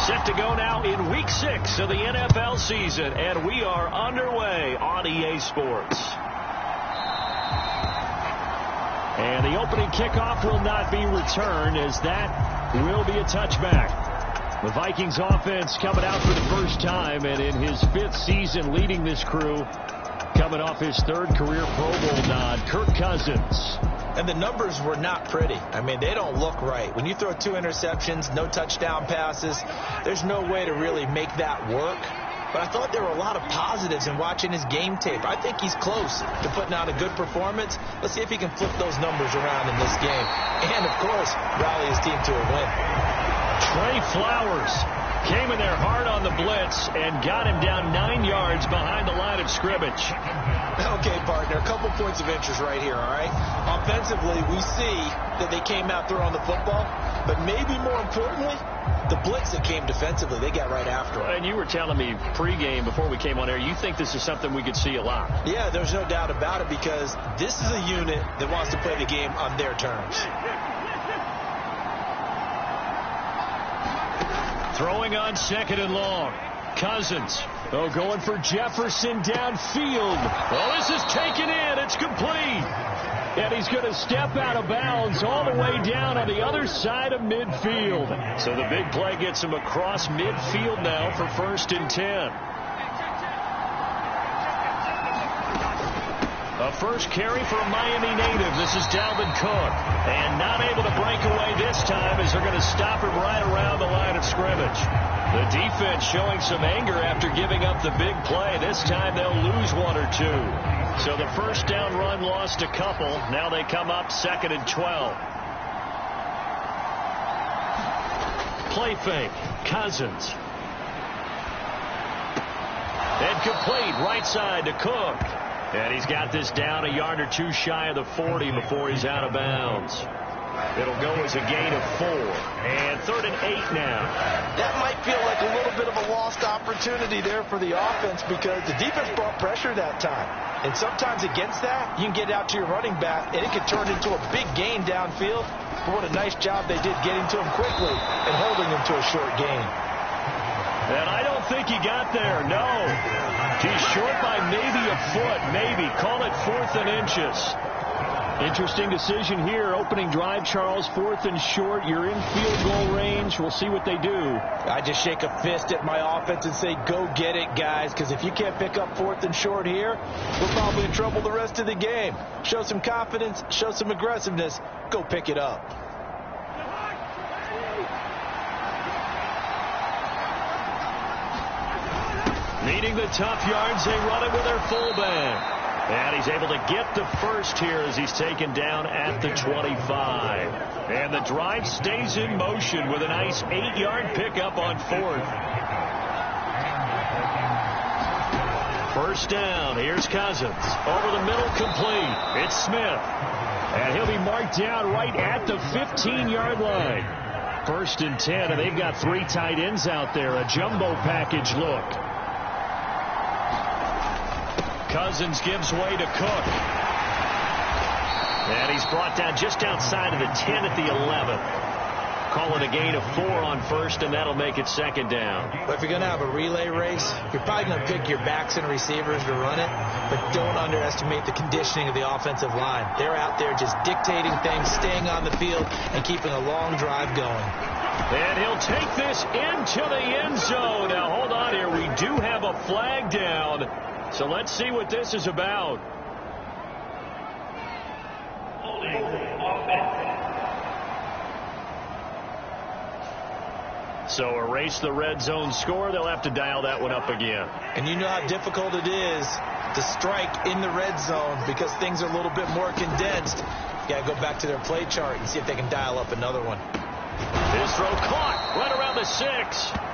Set to go now in Week 6 of the NFL season, and we are underway on EA Sports. And the opening kickoff will not be returned, as that will be a touchback. The Vikings offense coming out for the first time, and in his 5th season leading this crew, coming off his 3rd career Pro Bowl nod, Kirk Cousins. And the numbers were not pretty. I mean, they don't look right. When you throw 2 interceptions, no touchdown passes, there's no way to really make that work. But I thought there were a lot of positives in watching his game tape. I think he's close to putting out a good performance. Let's see if he can flip those numbers around in this game. And, of course, rally his team to a win. Trey Flowers came in there hard on the blitz and got him down 9 yards behind the line of scrimmage. Okay, partner, a couple points of interest right here, all right? Offensively, we see that they came out throwing the football, but maybe more importantly, the blitz that came defensively, they got right after it. And you were telling me pregame before we came on air, you think this is something we could see a lot? Yeah, there's no doubt about it, because this is a unit that wants to play the game on their terms. Throwing on 2nd and long. Cousins. Oh, going for Jefferson downfield. Oh, this is taken in. It's complete. And he's going to step out of bounds all the way down on the other side of midfield. So the big play gets him across midfield now for 1st and 10. A first carry for a Miami native. This is Dalvin Cook. And not able to break away this time, as they're going to stop him right around the line of scrimmage. The defense showing some anger after giving up the big play. This time they'll lose 1 or 2. So the first down run lost a couple. Now they come up 2nd and 12. Play fake. Cousins. And complete right side to Cook. And he's got this down a yard or 2 shy of the 40 before he's out of bounds. It'll go as a gain of 4. And 3rd and 8 now. That might feel like a little bit of a lost opportunity there for the offense, because the defense brought pressure that time. And sometimes against that, you can get out to your running back, and it can turn into a big gain downfield. But what a nice job they did getting to him quickly and holding him to a short gain. And I don't think he got there, no. He's short by maybe a foot, maybe. Call it 4th and inches. Interesting decision here. Opening drive, Charles, 4th and short. You're in field goal range. We'll see what they do. I just shake a fist at my offense and say, go get it, guys, because if you can't pick up 4th and short here, we're probably in trouble the rest of the game. Show some confidence, show some aggressiveness, go pick it up. Needing the tough yards, they run it with their fullback. And he's able to get the first here as he's taken down at the 25. And the drive stays in motion with a nice 8-yard pickup on 4th. First down, here's Cousins. Over the middle, complete. It's Smith. And he'll be marked down right at the 15-yard line. 1st and 10, and they've got 3 tight ends out there. A jumbo package look. Cousins gives way to Cook. And he's brought down just outside of the 10 at the 11. Call it a gain of 4 on 1st, and that'll make it 2nd down. But if you're going to have a relay race, you're probably going to pick your backs and receivers to run it, but don't underestimate the conditioning of the offensive line. They're out there just dictating things, staying on the field, and keeping a long drive going. And he'll take this into the end zone. Now, hold on here. We do have a flag down. So let's see what this is about. So erase the red zone score. They'll have to dial that one up again. And you know how difficult it is to strike in the red zone because things are a little bit more condensed. You got to go back to their play chart and see if they can dial up another one. This throw caught right around the 6.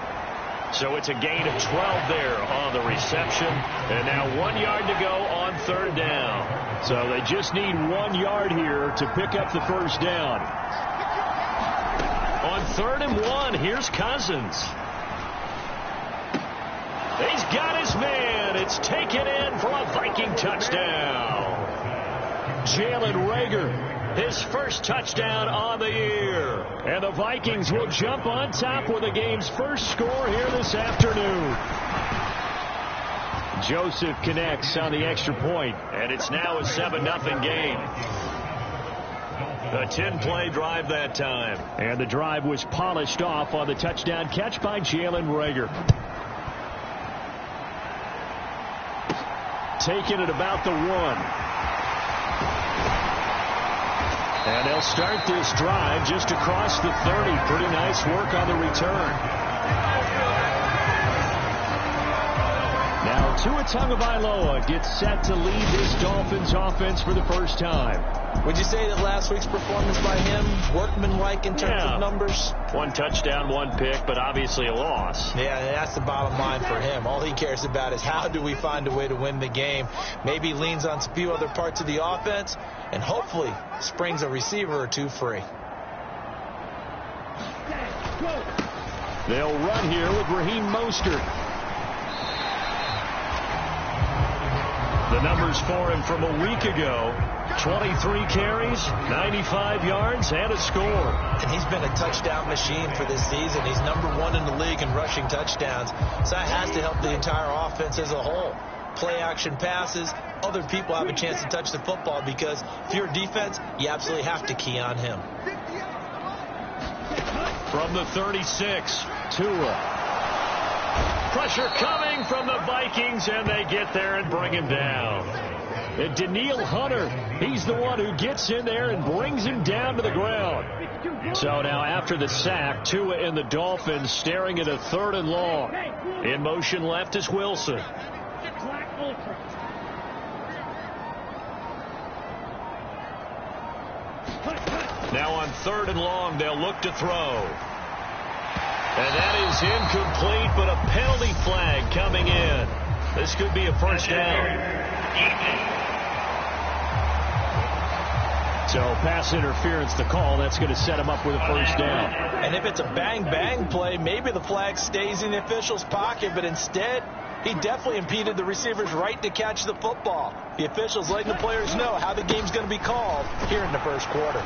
So it's a gain of 12 there on the reception. And now 1 yard to go on 3rd down. So they just need 1 yard here to pick up the first down. On 3rd and 1, here's Cousins. He's got his man. It's taken in for a Viking touchdown. Jalen Reagor his first touchdown on the year. And the Vikings will jump on top with the game's first score here this afternoon. Joseph connects on the extra point, and it's now a 7-0 game. A 10-play drive that time. And the drive was polished off on the touchdown catch by Jalen Reagor. Taking it about the 1. And they'll start this drive just across the 30. Pretty nice work on the return. Now Tua Tagovailoa gets set to lead this Dolphins offense for the first time. Would you say that last week's performance by him, workmanlike in terms of numbers? 1 touchdown, 1 pick, but obviously a loss. Yeah, that's the bottom line for him. All he cares about is how do we find a way to win the game. Maybe he leans on a few other parts of the offense and hopefully springs a receiver or 2 free. They'll run here with Raheem Mostert. The numbers for him from a week ago: 23 carries, 95 yards, and a score. And he's been a touchdown machine for this season. He's #1 in the league in rushing touchdowns. So that has to help the entire offense as a whole. Play action passes, other people have a chance to touch the football, because if you're a defense, you absolutely have to key on him. From the 36, Tua. Pressure coming from the Vikings, and they get there and bring him down. And Danielle Hunter, he's the one who gets in there and brings him down to the ground. So now after the sack, Tua and the Dolphins staring at a 3rd and long. In motion left is Wilson. Now on 3rd and long, they'll look to throw. And that is incomplete, but a penalty flag coming in. This could be a first down. So pass interference, the call. That's going to set him up with a first down. And if it's a bang-bang play, maybe the flag stays in the official's pocket, but instead, he definitely impeded the receiver's right to catch the football. The official's letting the players know how the game's going to be called here in the first quarter.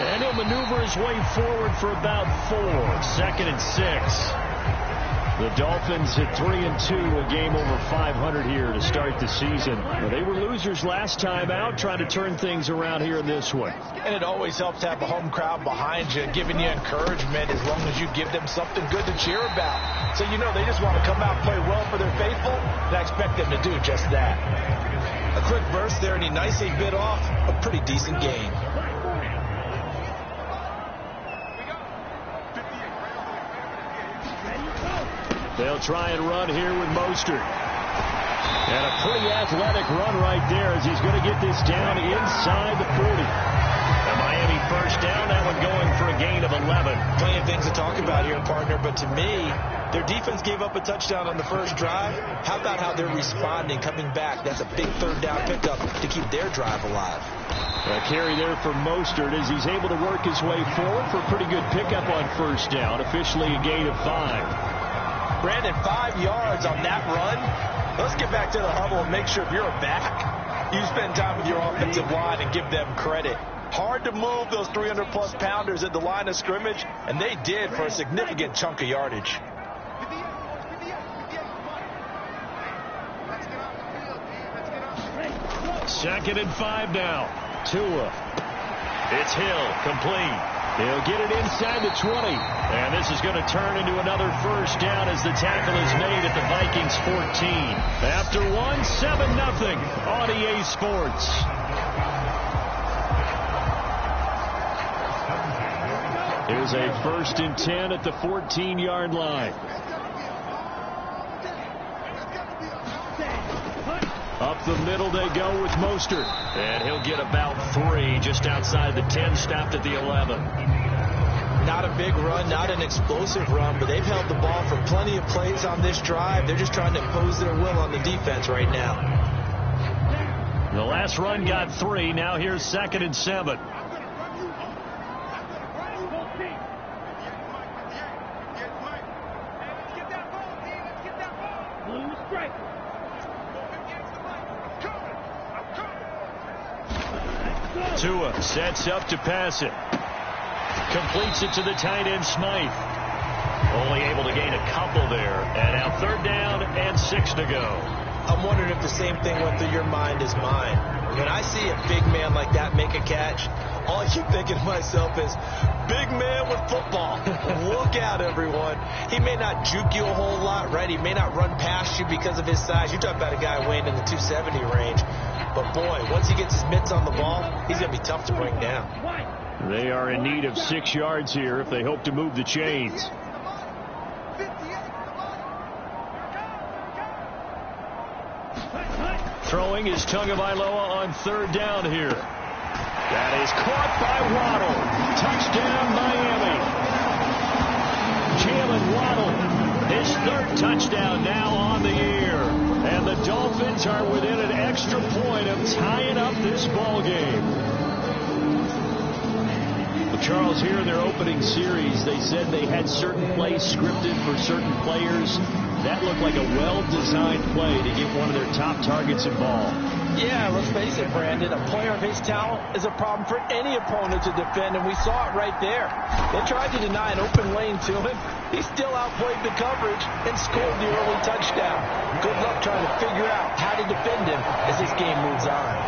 And he'll maneuver his way forward for about 4. 2nd and 6. The Dolphins at 3-2, a game over 500 here to start the season. Well, they were losers last time out, trying to turn things around here in this one. And it always helps to have a home crowd behind you, giving you encouragement as long as you give them something good to cheer about. So you know they just want to come out and play well for their faithful, and I expect them to do just that. A quick burst there, and he nicely bit off a pretty decent game. They'll try and run here with Mostert. And a pretty athletic run right there as he's going to get this down inside the 40. A Miami first down, that one going for a gain of 11. Plenty of things to talk about here, partner, but to me, their defense gave up a touchdown on the first drive. How about how they're responding, coming back? That's a big 3rd down pickup to keep their drive alive. A carry there for Mostert as he's able to work his way forward for a pretty good pickup on first down. Officially a gain of 5. Brandon, 5 yards on that run. Let's get back to the huddle and make sure if you're a back, you spend time with your offensive line and give them credit. Hard to move those 300-plus pounders at the line of scrimmage, and they did for a significant chunk of yardage. Second and 5 now. Tua. It's Hill, complete. He'll get it inside the 20. And this is going to turn into another first down as the tackle is made at the Vikings 14. After 1, 7-0 on EA Sports. Here's a 1st and 10 at the 14-yard line. Up the middle they go with Mostert. And he'll get about 3 just outside the 10, stopped at the 11. Not a big run, not an explosive run, but they've held the ball for plenty of plays on this drive. They're just trying to impose their will on the defense right now. The last run got 3. Now here's 2nd and 7. Tua sets up to pass it. Completes it to the tight end, Smythe. Only able to gain a couple there. And now 3rd down and 6 to go. I'm wondering if the same thing went through your mind as mine. When I see a big man like that make a catch, all I keep thinking to myself is, big man with football. Look out, everyone. He may not juke you a whole lot, right? He may not run past you because of his size. You're talking about a guy weighing in the 270 range. But, boy, once he gets his mitts on the ball, he's going to be tough to bring down. They are in need of 6 yards here if they hope to move the chains. Throwing is Tagovailoa on 3rd down here. That is caught by Waddle. Touchdown, Miami. Jalen Waddle, his 3rd touchdown now on the year. And the Dolphins are within an extra point of tying up this ball game. Well, Charles, here in their opening series, they said they had certain plays scripted for certain players. That looked like a well-designed play to get one of their top targets involved. Yeah, let's face it, Brandon. A player of his talent is a problem for any opponent to defend, and we saw it right there. They tried to deny an open lane to him. He still outplayed the coverage and scored the early touchdown. Good luck trying to figure out how to defend him as this game moves on.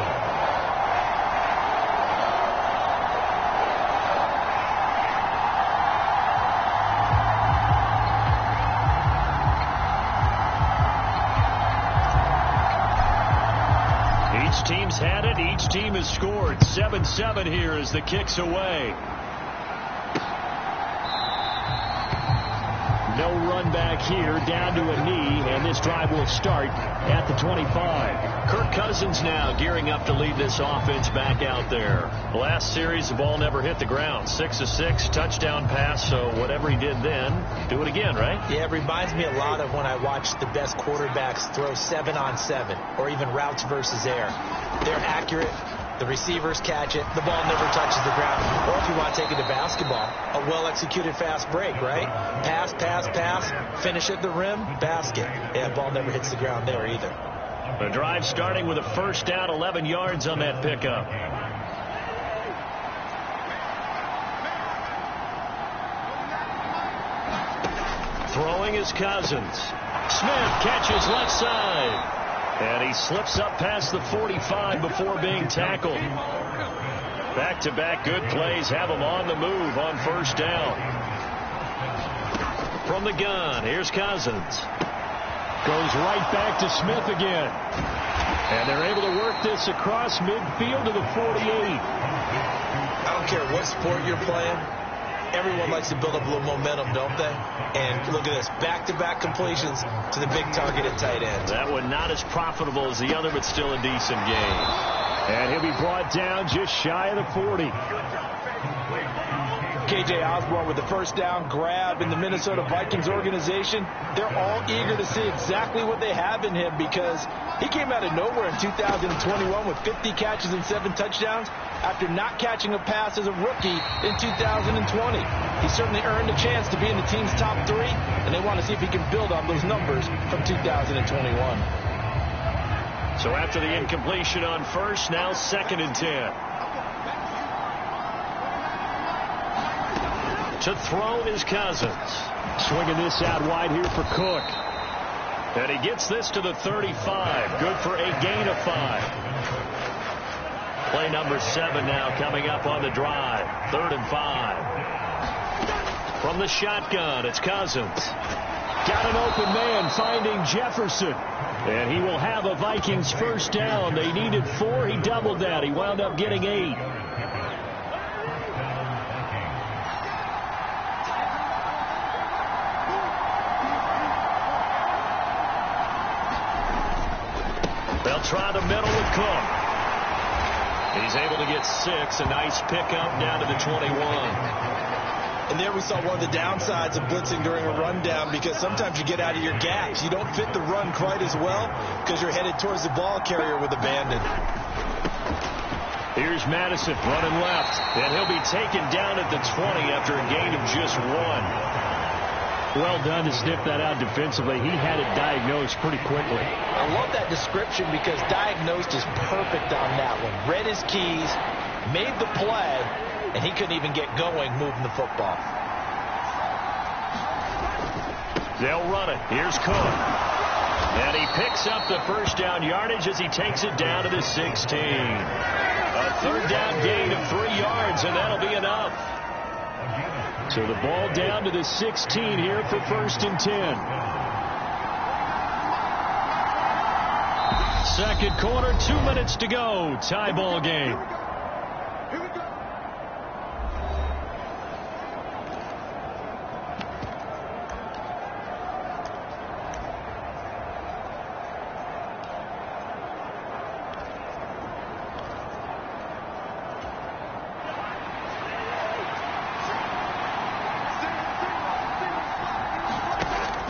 Each team's had it. Each team has scored. 7-7 here as the kick's away. No run back here, down to a knee, and this drive will start at the 25. Kirk Cousins now gearing up to lead this offense back out there. Last series, the ball never hit the ground. 6 of 6, touchdown pass, so whatever he did then, do it again, right? Yeah, it reminds me a lot of when I watched the best quarterbacks throw 7-on-7 or even routes versus air. They're accurate. The receivers catch it. The ball never touches the ground. Or if you want to take it to basketball, a well-executed fast break, right? Pass, pass, pass, finish at the rim, basket. Yeah, ball never hits the ground there either. The drive starting with a 1st down, 11 yards on that pickup. Throwing is Cousins. Smith catches left side. And he slips up past the 45 before being tackled. Back-to-back good plays have him on the move on 1st down. From the gun, here's Cousins. Goes right back to Smith again. And they're able to work this across midfield to the 48. I don't care what sport you're playing. Everyone likes to build up a little momentum, don't they? And look at this, back-to-back completions to the big target at tight end. That one not as profitable as the other, but still a decent game. And he'll be brought down just shy of the 40. K.J. Osborne with the 1st down grab in the Minnesota Vikings organization. They're all eager to see exactly what they have in him because he came out of nowhere in 2021 with 50 catches and 7 touchdowns after not catching a pass as a rookie in 2020. He certainly earned a chance to be in the team's top 3, and they want to see if he can build on those numbers from 2021. So after the incompletion on 1st, now 2nd and 10. To throw is Cousins. Swinging this out wide here for Cook. And he gets this to the 35. Good for a gain of 5. Play number 7 now coming up on the drive. 3rd and 5. From the shotgun, it's Cousins. Got an open man finding Jefferson. And he will have a Vikings 1st down. They needed 4. He doubled that. He wound up getting 8. They'll try the middle with Cook. He's able to get 6. A nice pickup down to the 21. And there we saw one of the downsides of blitzing during a rundown because sometimes you get out of your gaps. You don't fit the run quite as well because you're headed towards the ball carrier with abandon. Here's Madison running left. And he'll be taken down at the 20 after a gain of just 1. Well done to sniff that out defensively. He had it diagnosed pretty quickly. I love that description because diagnosed is perfect on that one. Read his keys, made the play, and he couldn't even get going moving the football. They'll run it. Here's Cook. And he picks up the first down yardage as he takes it down to the 16. A third down gain of 3 yards, and that'll be enough. So the ball down to the 16 here for 1st and 10. Second quarter, 2 minutes to go. Tie ball game.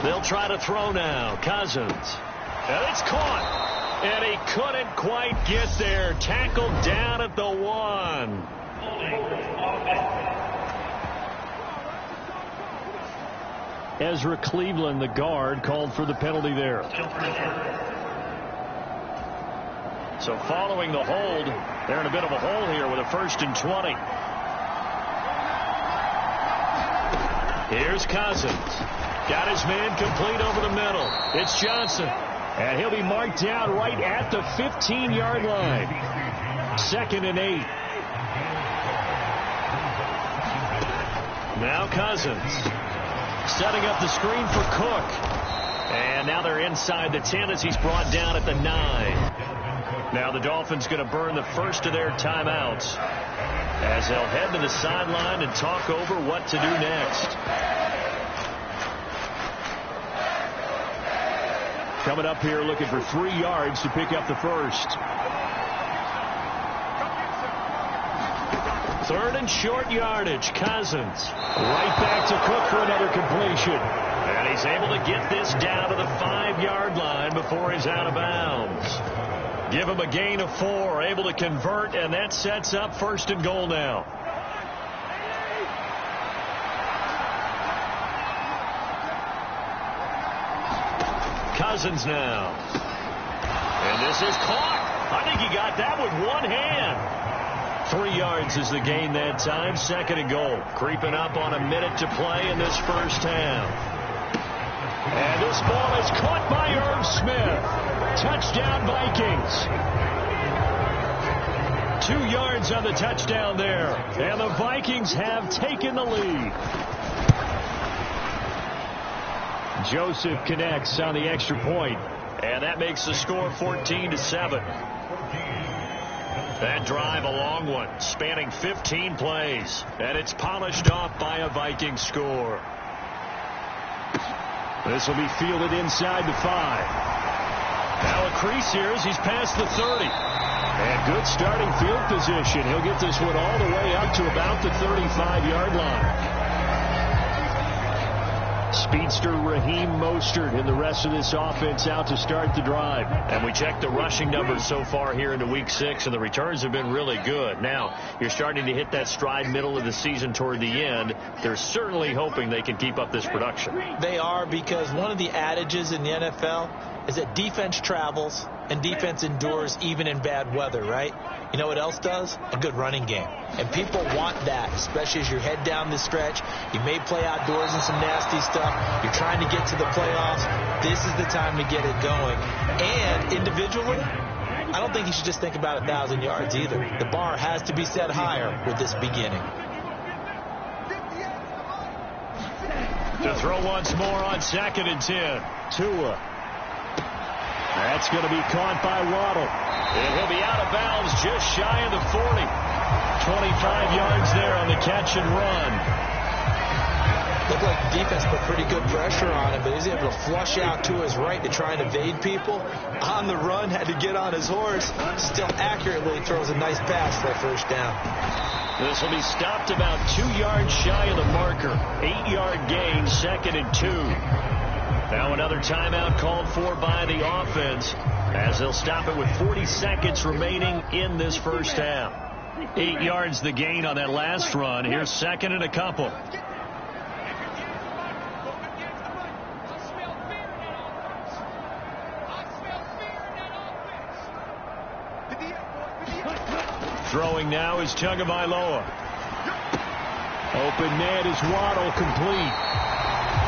They'll try to throw now. Cousins. And it's caught. And he couldn't quite get there. Tackled down at the 1. Ezra Cleveland, the guard, called for the penalty there. So following the hold, they're in a bit of a hole here with a 1st and 20. Here's Cousins. Got his man complete over the middle. It's Johnson. And he'll be marked down right at the 15-yard line. 2nd and 8. Now Cousins. Setting up the screen for Cook. And now they're inside the 10 as he's brought down at the 9. Now the Dolphins going to burn the first of their timeouts as they'll head to the sideline and talk over what to do next. Coming up here looking for 3 yards to pick up the first. 3rd and short yardage. Cousins. Right back to Cook for another completion. And he's able to get this down to the 5-yard line before he's out of bounds. Give him a gain of 4. Able to convert, and that sets up 1st and goal now. Cousins now. And this is caught. I think he got that with one hand. 3 yards is the gain that time. 2nd and goal. Creeping up on a minute to play in this first half. And this ball is caught by Irv Smith. Touchdown Vikings. 2 yards on the touchdown there. And the Vikings have taken the lead. Joseph connects on the extra point, and that makes the score 14-7. That drive, a long one, spanning 15 plays, and it's polished off by a Viking score. This will be fielded inside the 5. Now a crease here as he's past the 30. And good starting field position. He'll get this one all the way up to about the 35-yard line. Speedster Raheem Mostert and the rest of this offense out to start the drive. And we checked the rushing numbers so far here into Week 6, and the returns have been really good. Now, you're starting to hit that stride middle of the season toward the end. They're certainly hoping they can keep up this production. They are, because one of the adages in the NFL is that defense travels and defense endures even in bad weather, right? You know what else does? A good running game. And people want that, especially as you head down the stretch. You may play outdoors in some nasty stuff. You're trying to get to the playoffs. This is the time to get it going. And individually, I don't think you should just think about 1,000 yards either. The bar has to be set higher with this beginning. To throw once more on 2nd and 10. Tua. That's going to be caught by Waddle. And he'll be out of bounds just shy of the 40. 25 yards there on the catch and run. Looked like the defense put pretty good pressure on him, but he's able to flush out to his right to try and evade people. On the run, had to get on his horse. Still accurately throws a nice pass for a first down. This will be stopped about 2 yards shy of the marker. 8-yard gain, 2nd and 2. Now another timeout called for by the offense as they'll stop it with 40 seconds remaining in this first half. 8 yards the gain on that last run. Here's 2nd and a couple. Throwing now is Tagovailoa. Open man is Waddle, complete.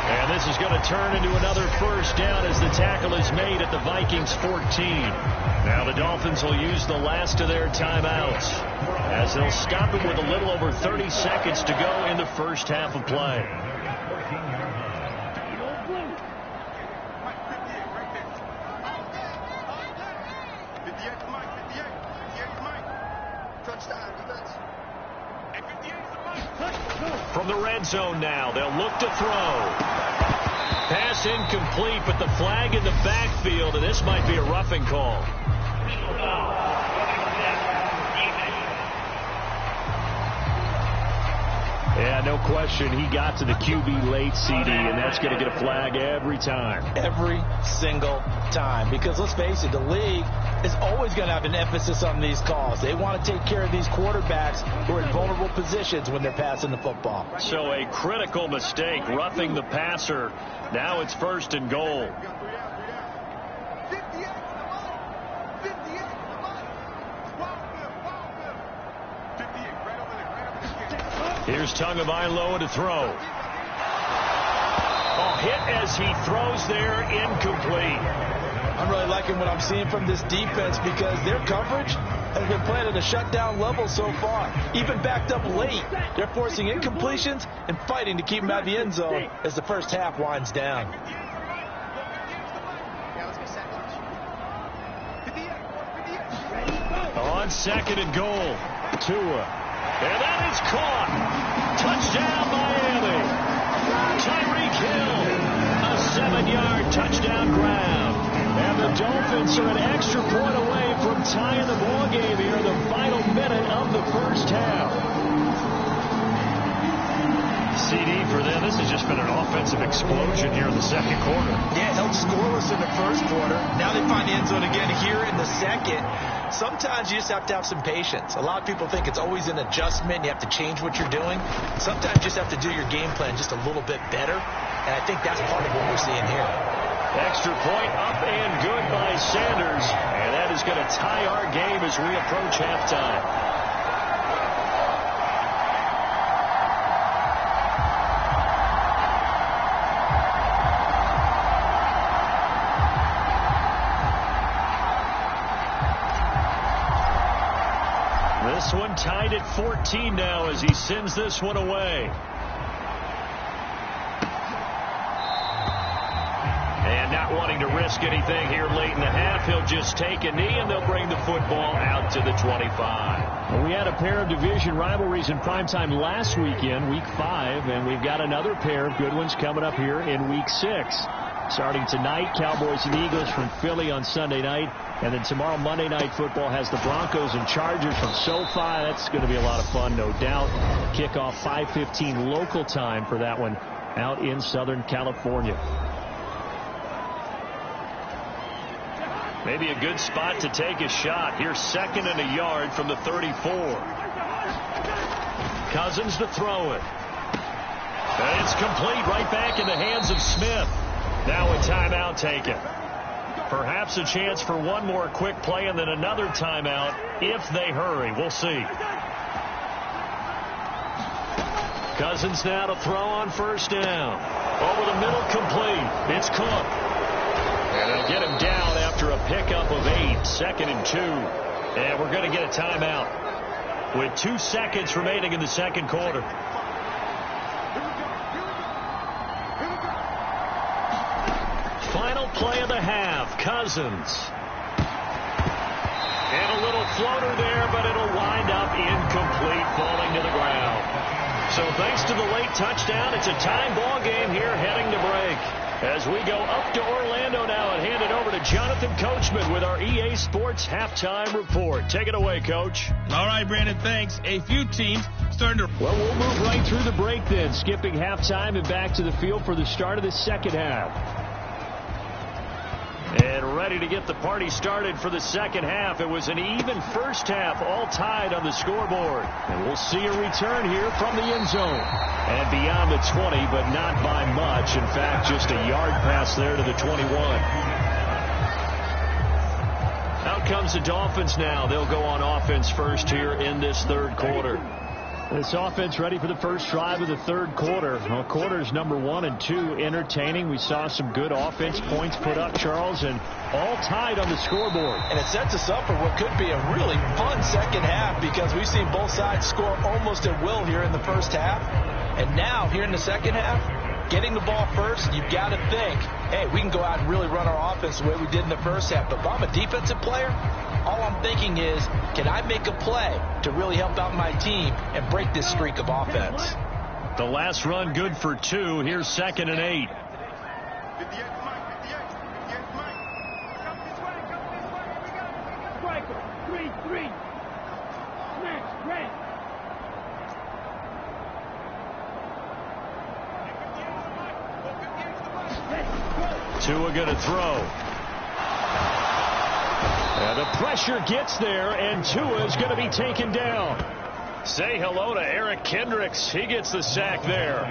And this is going to turn into another first down as the tackle is made at the Vikings 14. Now the Dolphins will use the last of their timeouts as they'll stop it with a little over 30 seconds to go in the first half of play. From the red zone now, they'll look to throw. Pass incomplete, but the flag in the backfield, and this might be a roughing call. Yeah, no question. He got to the QB late, CD, and that's going to get a flag every time. Every single time. Because let's face it, the league is always going to have an emphasis on these calls. They want to take care of these quarterbacks who are in vulnerable positions when they're passing the football. So a critical mistake, roughing the passer. Now it's first and goal. Here's Tagovailoa to throw. Oh, hit as he throws there, incomplete. I'm really liking what I'm seeing from this defense because their coverage has been playing at a shutdown level so far. Even backed up late, they're forcing incompletions and fighting to keep them out of the end zone as the first half winds down. On second and goal, Tua. And that is caught. Touchdown, Miami. Tyreek Hill, a 7-yard touchdown grab. And the Dolphins are an extra point away from tying the ball game here in the final minute of the first half. CD for them, this has just been an offensive explosion here in the second quarter. Yeah, held scoreless in the first quarter. Now they find the end zone again here in the second. Sometimes you just have to have some patience. A lot of people think it's always an adjustment. You have to change what you're doing. Sometimes you just have to do your game plan just a little bit better. And I think that's part of what we're seeing here. Extra point up and good by Sanders. And that is going to tie our game as we approach halftime. This one tied at 14 now as he sends this one away. And not wanting to risk anything here late in the half, he'll just take a knee and they'll bring the football out to the 25. Well, we had a pair of division rivalries in primetime last weekend, week 5, and we've got another pair of good ones coming up here in week 6. Starting tonight, Cowboys and Eagles from Philly on Sunday night. And then tomorrow, Monday Night Football has the Broncos and Chargers from SoFi. That's going to be a lot of fun, no doubt. Kickoff 5:15 local time for that one out in Southern California. Maybe a good spot to take a shot. Here's 2nd and a yard from the 34. Cousins to throw it. And it's complete right back in the hands of Smith. Now a timeout taken. Perhaps a chance for one more quick play and then another timeout if they hurry. We'll see. Cousins now to throw on first down. Over the middle, complete. It's Cook. And they'll get him down after a pickup of 8. 2nd and 2. And we're going to get a timeout with 2 seconds remaining in the second quarter. Final play of the half. Cousins. And a little floater there, but it'll wind up incomplete, falling to the ground. So thanks to the late touchdown, it's a time ball game here heading to break. As we go up to Orlando now and hand it over to Jonathan Coachman with our EA Sports Halftime Report. Take it away, Coach. All right, Brandon, thanks. A few teams starting to... Well, we'll move right through the break then, skipping halftime and back to the field for the start of the second half. And ready to get the party started for the second half. It was an even first half, all tied on the scoreboard. And we'll see a return here from the end zone. And beyond the 20, but not by much. In fact, just a yard pass there to the 21. Now Here comes the Dolphins now. They'll go on offense first here in this third quarter. This offense ready for the first drive of the third quarter. Well, quarters number 1 and 2 entertaining. We saw some good offense points put up, Charles, and all tied on the scoreboard. And it sets us up for what could be a really fun second half because we've seen both sides score almost at will here in the first half. And now, here in the second half, getting the ball first, you've got to think, hey, we can go out and really run our offense the way we did in the first half. But if I'm a defensive player, all I'm thinking is, can I make a play to really help out my team and break this streak of offense? The last run good for 2. Here's 2nd and 8. Tua going to throw. And the pressure gets there, and Tua is going to be taken down. Say hello to Eric Kendricks. He gets the sack there.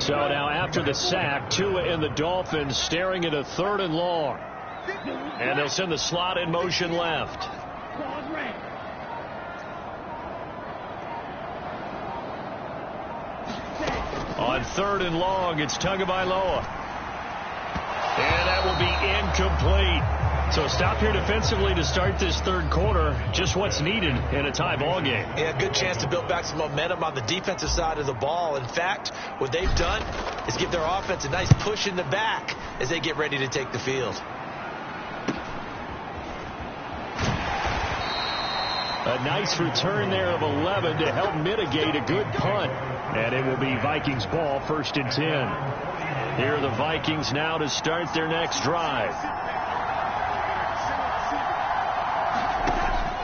So now after the sack, Tua and the Dolphins staring at a 3rd and long. And they'll send the slot in motion left. On 3rd and long, it's Tagovailoa. And that will be incomplete. So stop here defensively to start this third quarter. Just what's needed in a tie ball game. Yeah, good chance to build back some momentum on the defensive side of the ball. In fact, what they've done is give their offense a nice push in the back as they get ready to take the field. A nice return there of 11 to help mitigate a good punt. And it will be Vikings ball, 1st and 10. Here are the Vikings now to start their next drive.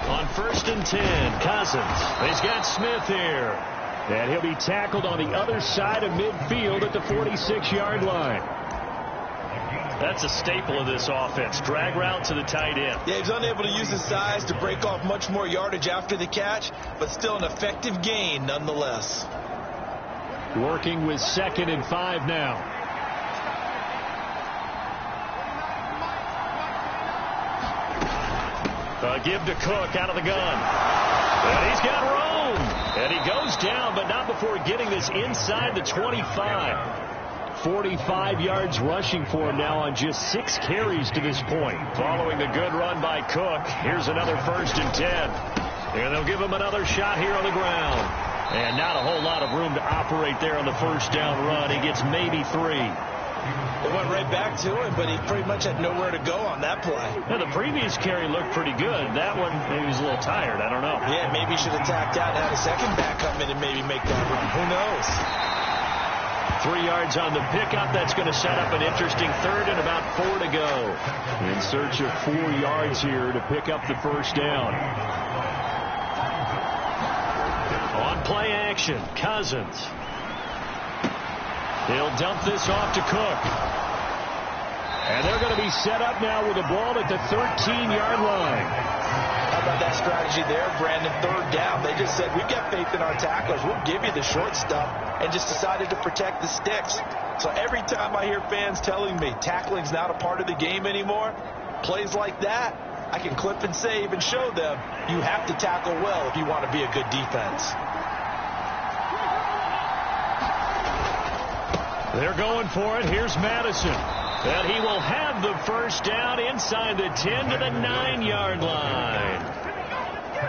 On 1st and 10, Cousins. He's got Smith here. And he'll be tackled on the other side of midfield at the 46-yard line. That's a staple of this offense. Drag route to the tight end. Yeah, he's unable to use his size to break off much more yardage after the catch, but still an effective gain nonetheless. Working with 2nd and 5 now. Give to Cook out of the gun. And he's got room. And he goes down, but not before getting this inside the 25. 45 yards rushing for him now on just 6 carries to this point. Following the good run by Cook, here's another 1st and 10. And they'll give him another shot here on the ground. And not a whole lot of room to operate there on the first down run. He gets maybe 3. It went right back to him, but he pretty much had nowhere to go on that play. Now, the previous carry looked pretty good. That one, maybe he was a little tired. I don't know. Yeah, maybe he should have tacked out and had a second back come in and maybe make that run. Who knows? 3 yards on the pickup. That's going to set up an interesting 3rd and about 4 to go. In search of 4 yards here to pick up the first down. On play action, Cousins. He'll dump this off to Cook. And they're going to be set up now with the ball at the 13-yard line. How about that strategy there, Brandon? 3rd down. They just said, we've got faith in our tacklers. We'll give you the short stuff, and just decided to protect the sticks. So every time I hear fans telling me tackling's not a part of the game anymore, plays like that, I can clip and save and show them you have to tackle well if you want to be a good defense. They're going for it. Here's Madison. And he will have the first down inside the 10 to the 9-yard line.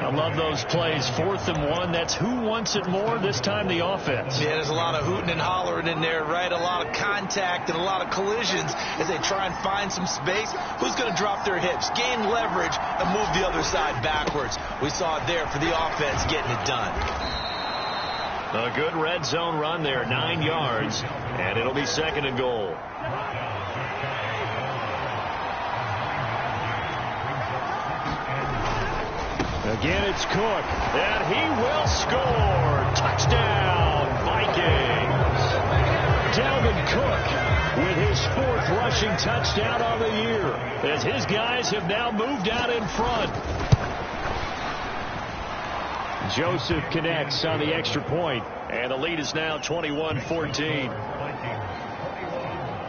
I love those plays. 4th and 1. That's who wants it more, this time the offense. Yeah, there's a lot of hooting and hollering in there, right? A lot of contact and a lot of collisions as they try and find some space. Who's going to drop their hips, gain leverage, and move the other side backwards? We saw it there for the offense getting it done. A good red zone run there, 9 yards, and it'll be 2nd and goal. Again, it's Cook, and he will score. Touchdown, Vikings. Dalvin Cook with his 4th rushing touchdown of the year, as his guys have now moved out in front. Joseph connects on the extra point, and the lead is now 21-14.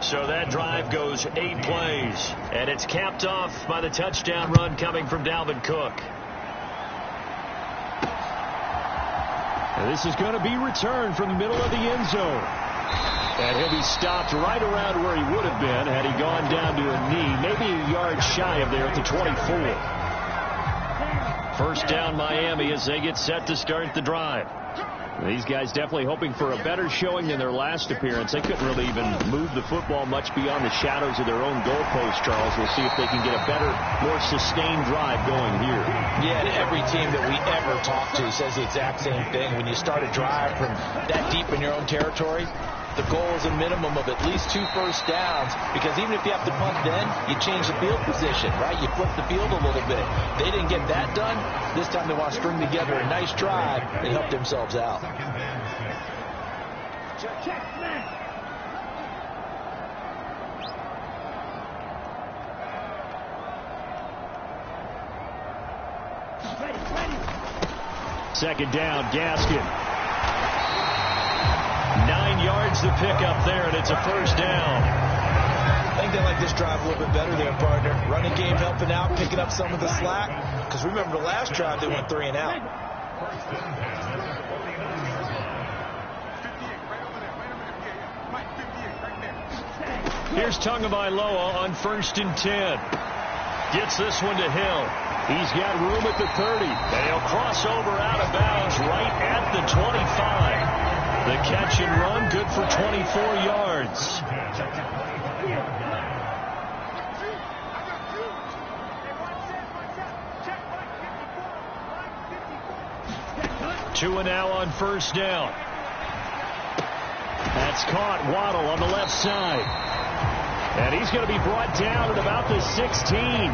So that drive goes 8 plays, and it's capped off by the touchdown run coming from Dalvin Cook. And this is going to be returned from the middle of the end zone. And he'll be stopped right around where he would have been had he gone down to a knee, maybe a yard shy of there at the 24. First down Miami as they get set to start the drive. These guys definitely hoping for a better showing than their last appearance. They couldn't really even move the football much beyond the shadows of their own goalpost, Charles. We'll see if they can get a better, more sustained drive going here. Yeah, and every team that we ever talk to says the exact same thing. When you start a drive from that deep in your own territory, the goal is a minimum of at least 2 first downs, because even if you have to punt then, you change the field position, right? You flip the field a little bit. They didn't get that done. This time they want to string together a nice drive and help themselves out. Second down, Gaskin. 9 yards to pick up there, and it's a first down. I think they like this drive a little bit better there, partner. Running game helping out, picking up some of the slack. Because remember, the last drive they went 3 and out. Here's Tagovailoa on 1st and 10. Gets this one to Hill. He's got room at the 30. And he'll cross over out of bounds right at the 25. The catch and run, good for 24 yards. Two and now on first down. That's caught. Waddle on the left side. And he's going to be brought down at about the 16.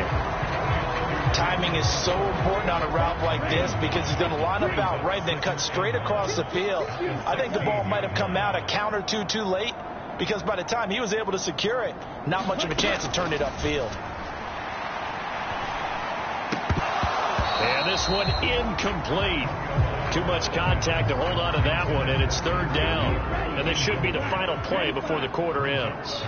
Timing is so important on a route like this, because he's going to line up out right, then cut straight across the field. I think the ball might have come out a count or two too late, because by the time he was able to secure it, not much of a chance to turn it upfield. And this one incomplete. Too much contact to hold on to that one, and it's 3rd down. And this should be the final play before the quarter ends.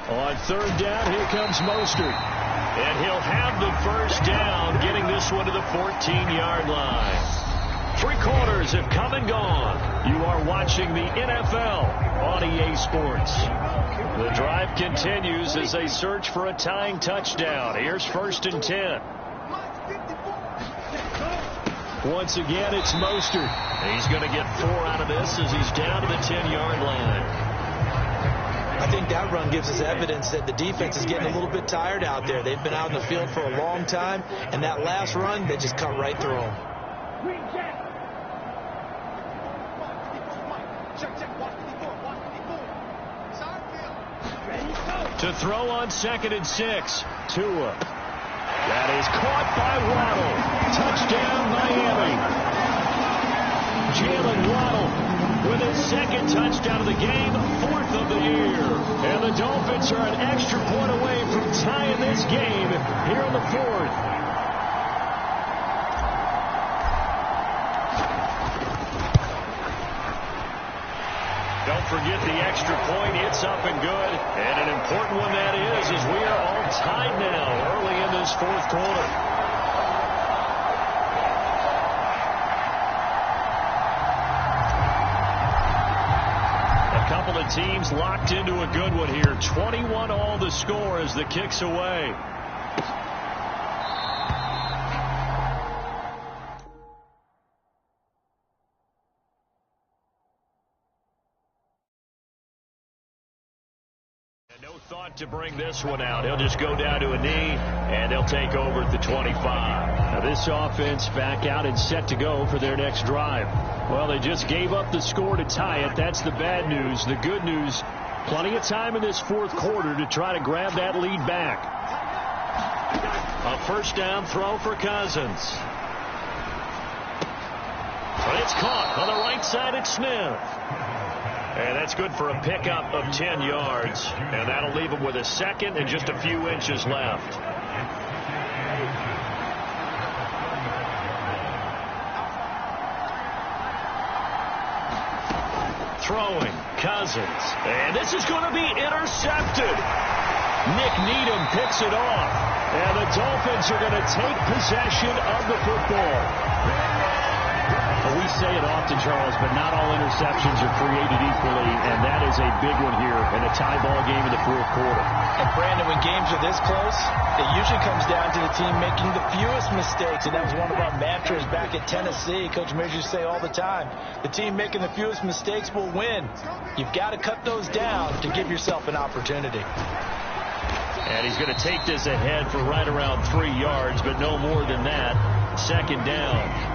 On 3rd down, here comes Mostert. And he'll have the first down, getting this one to the 14-yard line. 3 quarters have come and gone. You are watching the NFL on EA Sports. The drive continues as they search for a tying touchdown. Here's 1st and 10. Once again, it's Mostert. He's going to get 4 out of this as he's down to the 10-yard line. I think that run gives us evidence that the defense is getting a little bit tired out there. They've been out in the field for a long time, and that last run, they just cut right through them. To throw on 2nd and 6. Tua. That is caught by Waddle. Touchdown, Miami. Jalen Waddle with his 2nd touchdown of the game, 4th of the year. And the Dolphins are an extra point away from tying this game here in the 4th. Don't forget the extra point. It's up and good. And an important one that is, as we are all tied now early in this 4th quarter. Couple of teams locked into a good one here. 21 all the score as the kick's away. And no thought to bring this one out. He'll just go down to a knee, and they'll take over at the 25. Now this offense back out and set to go for their next drive. Well, they just gave up the score to tie it. That's the bad news. The good news, plenty of time in this 4th quarter to try to grab that lead back. A first down throw for Cousins. But it's caught on the right side at Smith. And that's good for a pickup of 10 yards. And that'll leave him with a 2nd and just a few inches left. throwing. Cousins. And this is going to be intercepted. Nick Needham picks it off. And the Dolphins are going to take possession of the football. Well, we say it often, Charles, but not all interceptions are created equally, and that is a big one here in a tie ball game in the fourth quarter. And, Brandon, when games are this close, it usually comes down to the team making the fewest mistakes, and that was one of our mantras back at Tennessee. Coach Mears used to say all the time, the team making the fewest mistakes will win. You've got to cut those down to give yourself an opportunity. And he's going to take this ahead for right around 3 yards, but no more than that. Second down.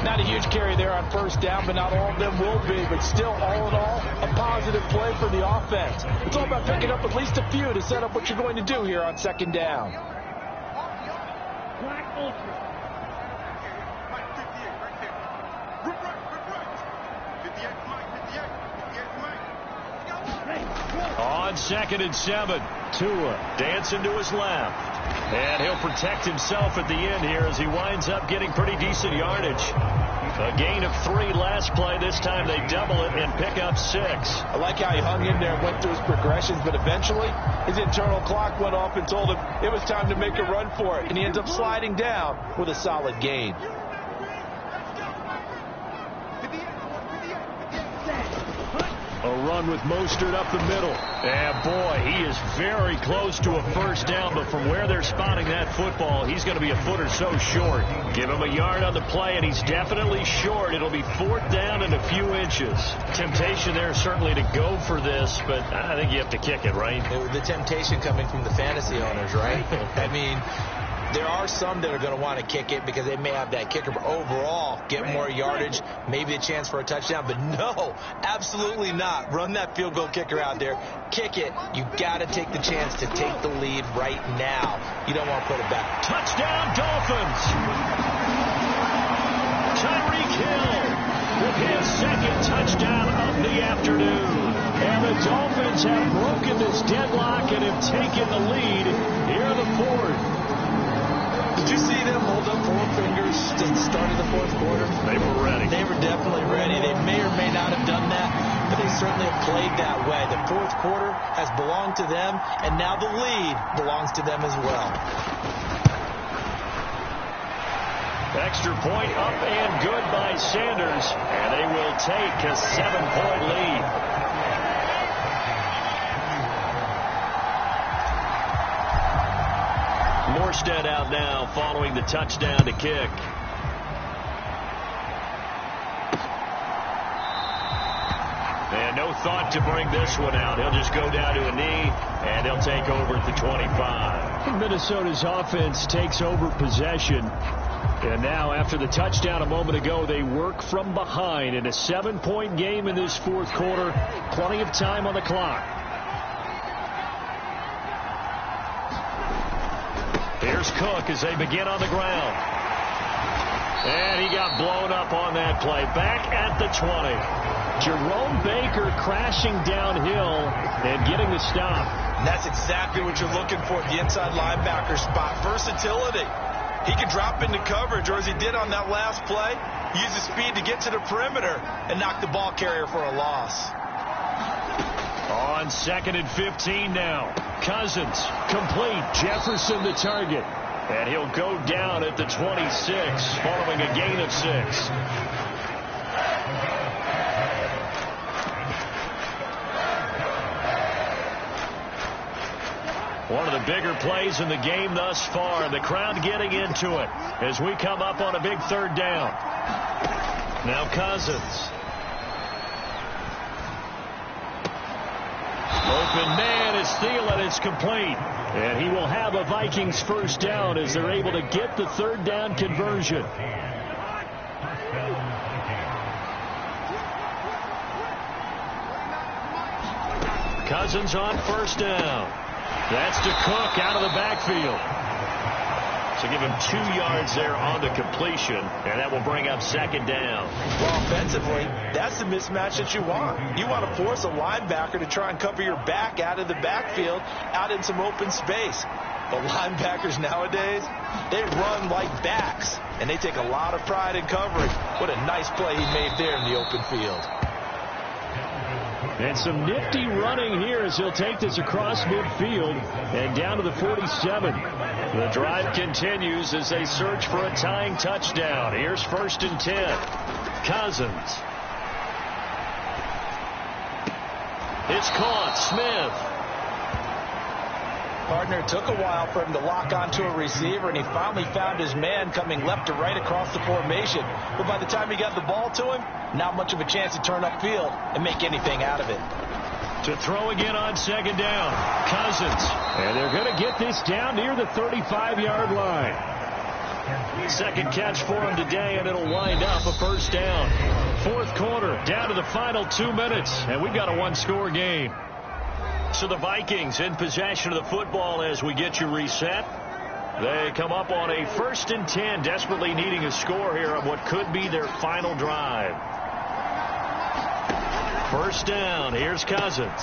Not a huge carry there on first down, but not all of them will be. But still, all in all, a positive play for the offense. It's all about picking up at least a few to set up what you're going to do here on second down. On 2nd and 7, Tua dancing to his left. And he'll protect himself at the end here as he winds up getting pretty decent yardage. A gain of 3 last play. This time they double it and pick up 6. I like how he hung in there and went through his progressions, but eventually his internal clock went off and told him it was time to make a run for it. And he ends up sliding down with a solid gain. A run with Mostert up the middle. And boy, he is very close to a first down, but from where they're spotting that football, he's going to be a foot or so short. Give him a yard on the play, and he's definitely short. It'll be 4th down and a few inches. Temptation there certainly to go for this, but I think you have to kick it, right? The temptation coming from the fantasy owners, right? I mean, there are some that are going to want to kick it because they may have that kicker, but overall, get more yardage, maybe a chance for a touchdown. But no, absolutely not. Run that field goal kicker out there. Kick it. You got to take the chance to take the lead right now. You don't want to put it back. Touchdown, Dolphins! Tyreek Hill with his 2nd touchdown of the afternoon. And the Dolphins have broken this deadlock and have taken the lead here in the 4th. Did you see them hold up 4 fingers to the start of the fourth quarter? They were ready. They were definitely ready. They may or may not have done that, but they certainly have played that way. The fourth quarter has belonged to them, and now the lead belongs to them as well. Extra point up and good by Sanders, and they will take a 7-point lead. Morstead out now following the touchdown to kick. And no thought to bring this one out. He'll just go down to a knee, and they'll take over at the 25. Minnesota's offense takes over possession. And now, after the touchdown a moment ago, they work from behind in a 7-point game in this fourth quarter. Plenty of time on the clock. Here's Cook as they begin on the ground. And he got blown up on that play. Back at the 20. Jerome Baker crashing downhill and getting the stop. And that's exactly what you're looking for at the inside linebacker spot. Versatility. He could drop into coverage, or as he did on that last play, use his speed to get to the perimeter and knock the ball carrier for a loss. On 2nd and 15 now. Cousins complete. Jefferson the target. And he'll go down at the 26 following a gain of 6. One of the bigger plays in the game thus far. The crowd getting into it as we come up on a big 3rd down. Now Cousins. Open man is Thielen. It's complete. And he will have a Vikings first down as they're able to get the 3rd down conversion. Cousins on first down. That's to Cook out of the backfield. So give him 2 yards there on the completion, and that will bring up 2nd down. Well, offensively, that's the mismatch that you want. You want to force a linebacker to try and cover your back out of the backfield, out in some open space. But linebackers nowadays, they run like backs, and they take a lot of pride in covering. What a nice play he made there in the open field. And some nifty running here as he'll take this across midfield and down to the 47. The drive continues as they search for a tying touchdown. Here's 1st and 10. Cousins. It's caught. Smith. Partner, took a while for him to lock onto a receiver, and he finally found his man coming left to right across the formation. But by the time he got the ball to him, not much of a chance to turn upfield and make anything out of it. To throw again on 2nd down. Cousins. And they're going to get this down near the 35-yard line. Second catch for him today, and it'll wind up a 1st down. 4th quarter, down to the final 2 minutes, and we've got a 1-score game. So the Vikings in possession of the football as we get you reset. They come up on a 1st and 10, desperately needing a score here on what could be their final drive. 1st down. Here's Cousins.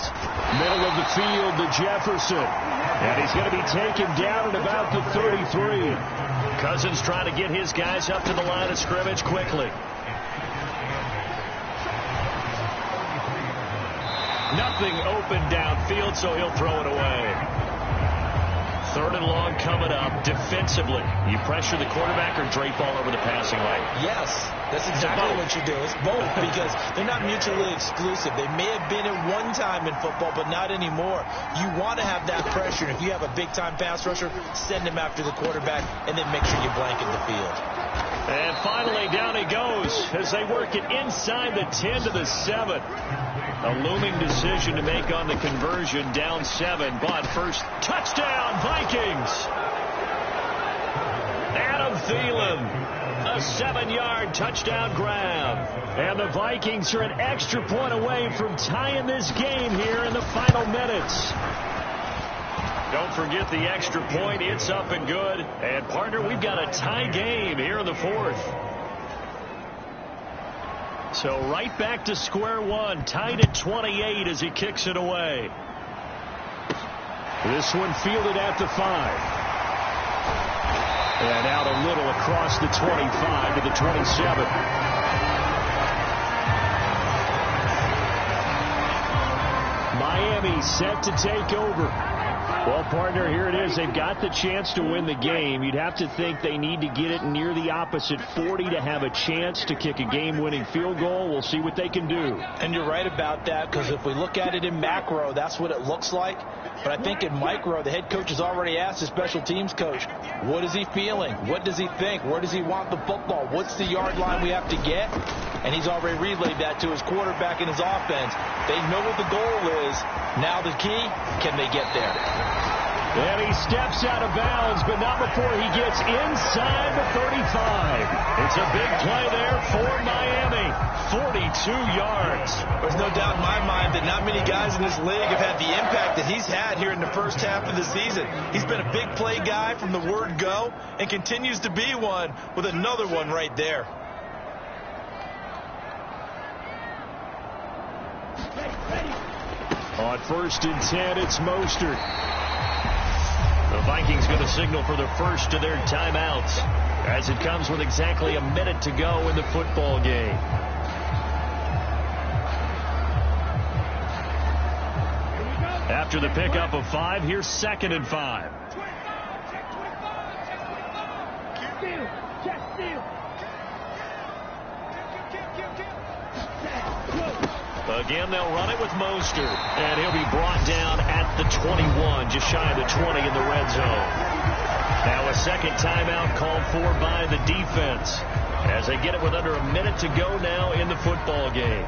Middle of the field to Jefferson. And he's going to be taken down at about the 33. Cousins trying to get his guys up to the line of scrimmage quickly. Nothing open downfield, so he'll throw it away. 3rd and long coming up. Defensively, you pressure the quarterback or drape all over the passing lane? Yes, that's exactly what you do. It's both because they're not mutually exclusive. They may have been at one time in football, but not anymore. You want to have that pressure. And if you have a big-time pass rusher, send him after the quarterback and then make sure you blanket the field. And finally, down he goes as they work it inside the 10 to the 7. A looming decision to make on the conversion, down 7, but first touchdown, Vikings. Adam Thielen, a 7-yard touchdown grab. And the Vikings are an extra point away from tying this game here in the final minutes. Don't forget the extra point. It's up and good. And, partner, we've got a tie game here in the 4th. So right back to square one, tied at 28 as he kicks it away. This one fielded at the 5. And out a little across the 25 to the 27. Miami set to take over. Well, partner, here it is. They've got the chance to win the game. You'd have to think they need to get it near the opposite 40 to have a chance to kick a game-winning field goal. We'll see what they can do. And you're right about that, because if we look at it in macro, that's what it looks like. But I think in micro, the head coach has already asked the special teams coach, what is he feeling? What does he think? Where does he want the football? What's the yard line we have to get? And he's already relayed that to his quarterback and his offense. They know what the goal is. Now the key, can they get there? And he steps out of bounds, but not before he gets inside the 35. It's a big play there for Miami. 42 yards. There's no doubt in my mind that not many guys in this league have had the impact that he's had here in the first half of the season. He's been a big play guy from the word go and continues to be one with another one right there. On 1st and 10, it's Mostert. The Vikings going to signal for the first of their timeouts as it comes with exactly a minute to go in the football game. After the pickup of 5, here's 2nd and 5. Again, they'll run it with Mostert, and he'll be brought down at the 21, just shy of the 20 in the red zone. Now a second timeout called for by the defense as they get it with under a minute to go now in the football game.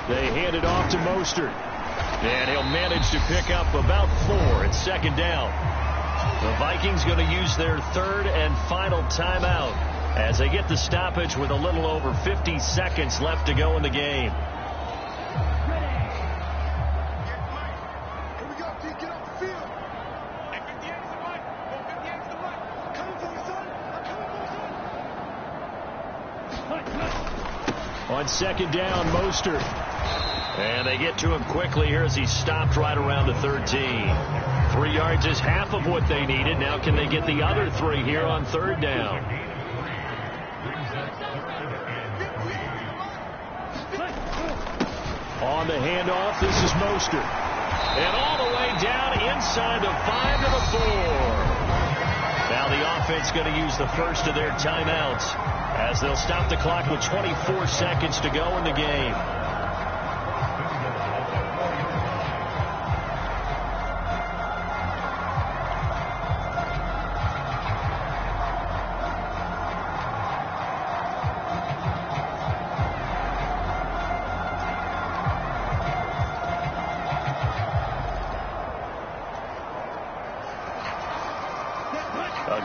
They hand it off to Mostert. And he'll manage to pick up about 4 at 2nd down. The Vikings going to use their 3rd and final timeout as they get the stoppage with a little over 50 seconds left to go in the game. On second down, Mostert. And they get to him quickly here as he's stopped right around the 13. 3 yards is half of what they needed. Now can they get the other 3 here on third down? On the handoff, this is Mostert. And all the way down inside the 5 to the 4. Now the offense going to use the first of their timeouts as they'll stop the clock with 24 seconds to go in the game.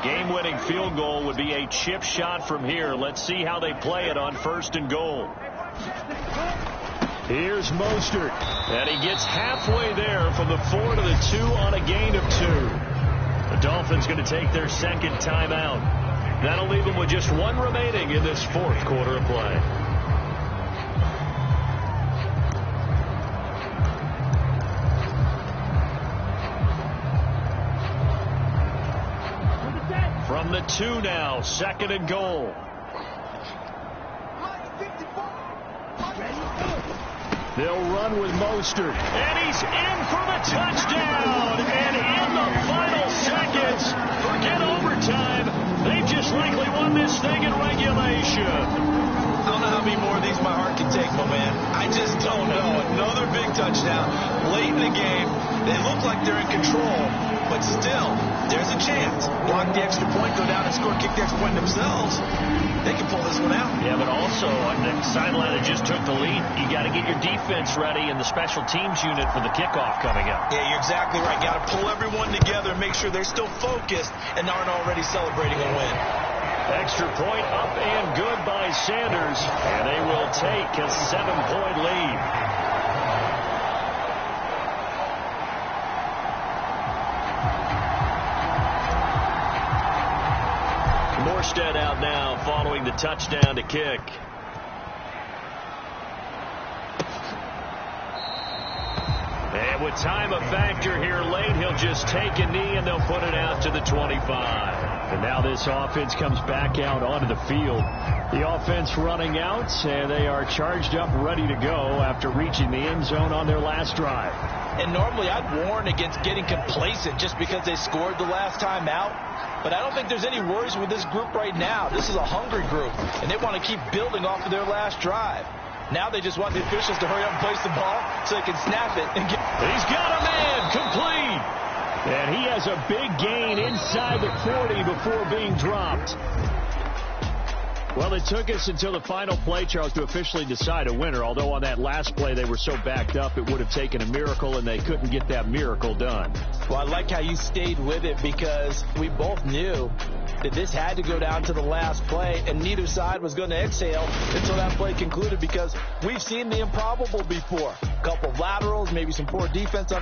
Game-winning field goal would be a chip shot from here. Let's see how they play it on first and goal. Here's Mostert, and he gets halfway there from the 4 to the 2 on a gain of 2. The Dolphins going to take their second timeout. That'll leave them with just 1 remaining in this fourth quarter of play. From the 2 now, second and goal. They'll run with Mostert, and he's in for the touchdown. And in the final seconds, forget overtime, they've just likely won this thing in regulation. I don't know how many more of these my heart can take, my man. I just don't know. Another big touchdown late in the game. They look like they're in control, but still, there's a chance. Block the extra point, go down and score, kick the extra point themselves. They can pull this one out. Yeah, but also on the sideline that just took the lead, you got to get your defense ready and the special teams unit for the kickoff coming up. Yeah, you're exactly right. Got to pull everyone together and make sure they're still focused and aren't already celebrating a win. Extra point up and good by Sanders, and they will take a 7-point lead. Morstead out now following the touchdown to kick. And with time a factor here late, he'll just take a knee and they'll put it out to the 25. And now this offense comes back out onto the field. The offense running out, and they are charged up, ready to go after reaching the end zone on their last drive. And normally I'd warn against getting complacent just because they scored the last time out. But I don't think there's any worries with this group right now. This is a hungry group, and they want to keep building off of their last drive. Now they just want the officials to hurry up and place the ball so they can snap it and get. He's got a man complete. And he has a big gain inside the 40 before being dropped. Well, it took us until the final play, Charles, to officially decide a winner. Although on that last play they were so backed up, it would have taken a miracle, and they couldn't get that miracle done. Well, I like how you stayed with it because we both knew that this had to go down to the last play, and neither side was going to exhale until that play concluded because we've seen the improbable before. A couple of laterals, maybe some poor defense on the